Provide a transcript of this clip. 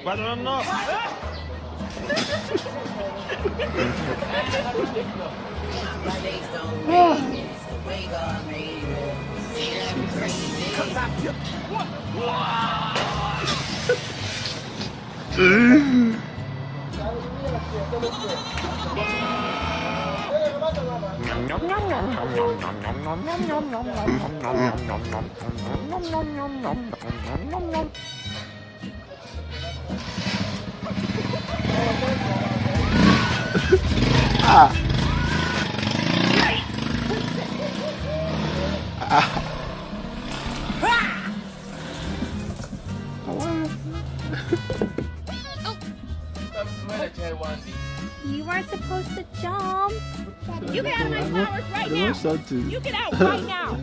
Guardalo, no! Ah. Ah. You weren't supposed to jump. You get out of my flowers right I now. want some too. You get out right now.